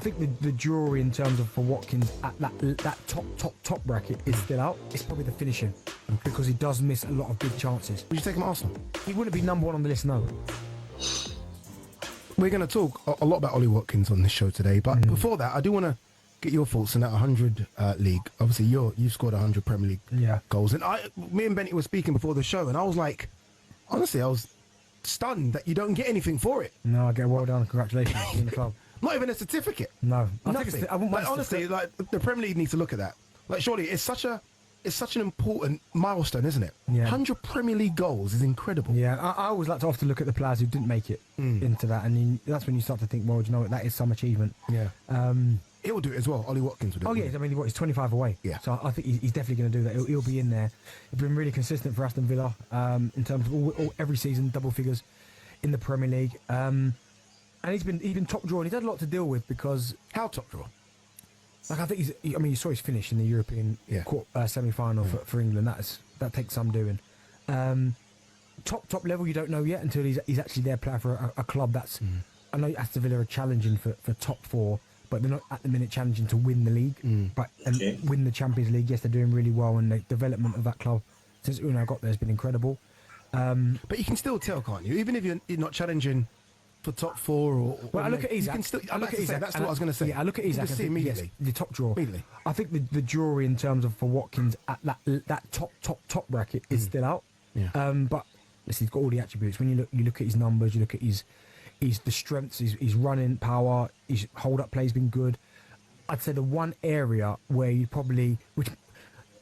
I think the jury in terms of for Watkins at that top bracket is still out. It's probably the finishing because he does miss a lot of big chances. Would you take him at Arsenal? He wouldn't be number one on the list, no. We're going to talk a lot about Ollie Watkins on this show today, but before that, I do want to get your thoughts on that 100 league. Obviously, you've scored 100 Premier League goals, and me and Benny were speaking before the show, and I was like, honestly, I was stunned that you don't get anything for it. No, I get well done. Congratulations in the club. Not even a certificate. No, nothing. Honestly, like the Premier League needs to look at that. Like, surely it's such an important milestone, isn't it? Yeah. 100 Premier League goals is incredible. Yeah, I always like to often look at the players who didn't make it into that, and that's when you start to think, well, you know what, that is some achievement. Yeah. He'll do it as well. Ollie Watkins will do it. Oh yeah, I mean, he's 25 away. Yeah. So I think he's definitely going to do that. He'll be in there. He's been really consistent for Aston Villa in terms of every season, double figures in the Premier League. And he's been top drawer, and he's had a lot to deal with because How top drawer? like I think you saw his finish in the European semi-final for England. That takes some doing. Top level you don't know yet until he's actually there playing for a club that's. I know Aston Villa are challenging for top four, but they're not at the minute challenging to win the league, win the Champions League. Yes, they're doing really well, and the development of that club since Unai got there has been incredible. But you can still tell, can't you? Even if you're not challenging for top four or I look at Isak. That's what I was going to say. Yeah, I look at Isak. You can see immediately. Yes, the top draw. Immediately. I think the jury in terms of for Watkins at that top bracket is still out. Yeah. But listen, he's got all the attributes. When you look at his numbers, you look at his the strengths, his running power, his hold up play's been good. I'd say the one area where you probably, which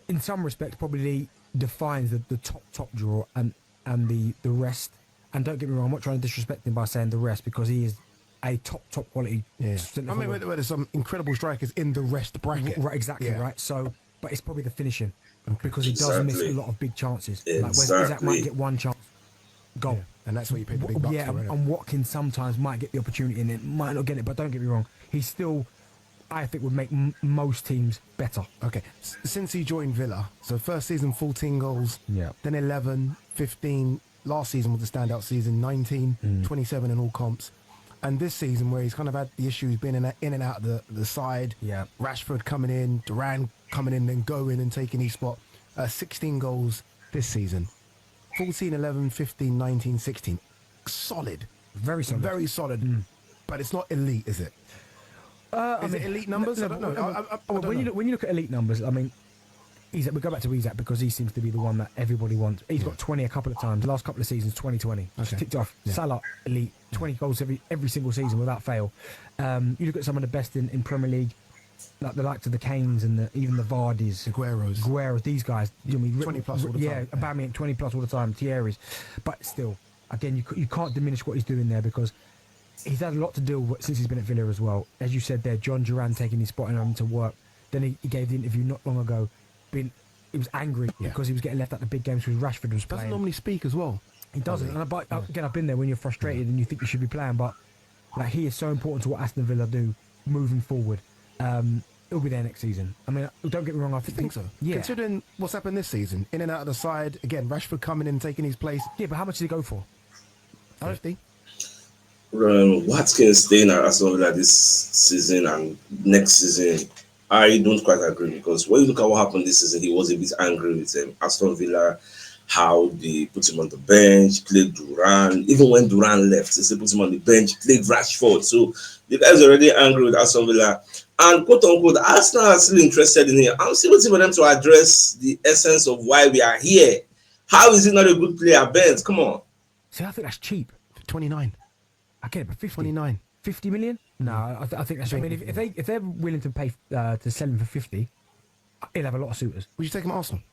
in some respects probably defines the top draw and the rest. And don't get me wrong, I'm not trying to disrespect him by saying the rest because he is a top quality. Yeah. I mean, where there's some incredible strikers in the rest bracket. Right, exactly, right. So, but it's probably the finishing because he does Exactly. miss a lot of big chances. Exactly. Like where Isak might get one chance, goal. Yeah. And that's what you pay the big bucks Yeah, for, isn't it? and Watkins sometimes might get the opportunity and it might not get it, but don't get me wrong, he still, I think, would make most teams better. Okay, since he joined Villa, so first season 14 goals, Yeah. then 11, 15, last season was the standout season, 19, 27 in all comps. And this season where he's kind of had the issues being in and out of the side, Yeah. Rashford coming in, Duran coming in, then going and taking his spot, 16 goals this season, 14, 11, 15, 19, 16. Solid. Very solid. Very solid. But it's not elite, is it? Is it elite numbers? I don't know. I don't know. When you look at elite numbers, I mean, Isak, we go back to Isak because he seems to be the one that everybody wants. He's got 20 a couple of times. The last couple of seasons, 20-20. Just ticked off. Yeah. Salah, elite. 20 goals every single season without fail. You look at some of the best in Premier League, like the likes of the Kanes and even the Vardys. Agueros, these guys. You know, 20 plus all the time. Yeah, Aubameyang, 20 plus all the time. Thierry's. But still, again, you can't diminish what he's doing there because he's had a lot to deal with since he's been at Villa as well. As you said there, John Duran taking his spot and having to work. Then he gave the interview not long ago. He was angry because he was getting left out the big games because Rashford was playing. Doesn't normally speak as well. He doesn't. Again, I've been there when you're frustrated and you think you should be playing, but like he is so important to what Aston Villa do moving forward. He'll be there next season. I mean, don't get me wrong. I think so. Yeah. Considering what's happened this season, in and out of the side again, Rashford coming in and taking his place. Yeah, but how much did he go for? 50. Watkins staying at Aston Villa this season and next season, I don't quite agree because when you look at what happened this season, he was a bit angry with Aston Villa, how they put him on the bench, played Duran. Even when Duran left, they still put him on the bench, played Rashford. So the guy's already angry with Aston Villa. And quote unquote, Arsenal are still interested in him. I'm still waiting for them to address the essence of why we are here. How is he not a good player, Ben? Come on. See, I think that's cheap. 29. I get it, but 50. 29. 50 million? No, I think that's. I mean, if they're willing to pay to sell him for 50, he'll have a lot of suitors. Would you take him at Arsenal?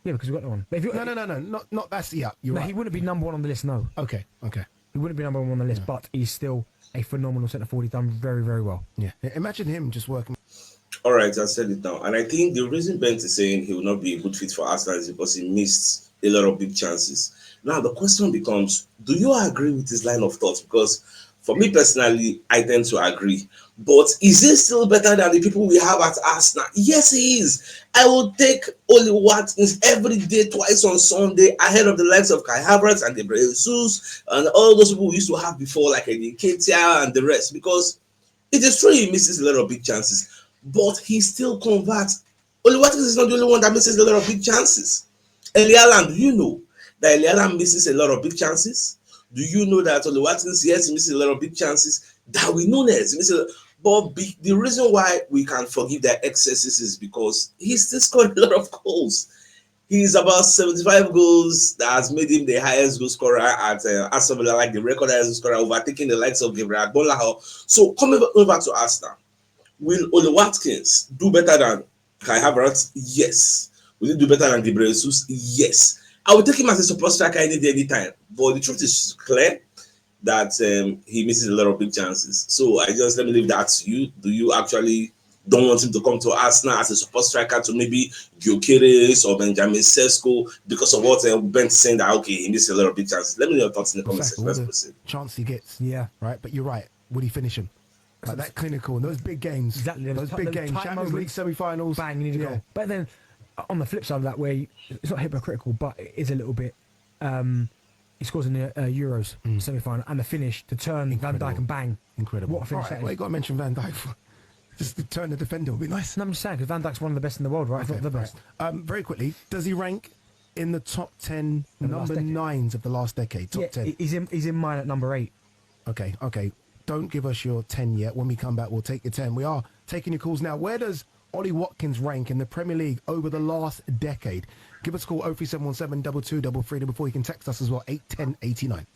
Yeah, because we've got no one. But if No. Not that's You're right. he wouldn't be number one on the list. No. Okay. He wouldn't be number one on the list, but he's still a phenomenal centre forward. He's done very, very well. Yeah. Imagine him just working. All right, I said it now. And I think the reason Bent is saying he will not be a good fit for Arsenal is because he missed a lot of big chances. Now, the question becomes, do you agree with this line of thought? Because for me personally, I tend to agree. But is he still better than the people we have at Arsenal? Yes, he is. I will take Ollie Watkins every day, twice on Sunday, ahead of the likes of Kai Havertz and Gabriel Jesus and all those people we used to have before, like Eddie Ketia and the rest. Because It is true he misses a lot of big chances, but he still converts. Ollie Watkins is not the only one that misses a lot of big chances. Erling Haaland, do you know that Erling Haaland misses a lot of big chances? Do you know that Ollie Watkins, yes, he misses a lot of big chances? Darwin Núñez misses a lot. But the reason why we can forgive their excesses is because he still scored a lot of goals. He's about 75 goals that has made him the highest goal scorer at Aston Villa, like the record highest goal scorer, overtaking the likes of Gabriel Agbonlahor. So coming over to Arsenal, will Ollie Watkins do better than Kai Havertz? Yes. Will he do better than Gabriel Jesus? Yes. I will take him as a support striker any day, anytime. But the truth is clear that he misses a lot of big chances. So I just let me leave that to you. Do you actually don't want him to come to Arsenal as a support striker to maybe Gyökeres or Benjamin Sesko because of what Ben is saying that okay, he misses a lot of big chances? Let me know your thoughts in the comment section. Let's proceed. Chance he gets, yeah, right. But you're right. Would he finish him? Like that clinical, those big games, exactly. Those big games, Champions League semi-finals, bang, you need to go. But then on the flip side of that, where it's not hypocritical, but it is a little bit. He scores in the Euros semi-final and the finish to turn Incredible. Van Dijk and bang. Incredible. What a finish! Right, well, you got to mention Van Dijk for just to turn the defender would be nice. No, I'm just saying because Van Dijk's one of the best in the world, right? Okay, If not the best. Right. Very quickly, does he rank in the top 10 number 9s of the last decade? Top 10. He's in mine at number 8. Okay. Don't give us your 10 yet. When we come back, we'll take your 10. We are taking your calls now. Where does Ollie Watkins rank in the Premier League over the last decade? Give us a call 03717 2233 before you can text us as well, 81089.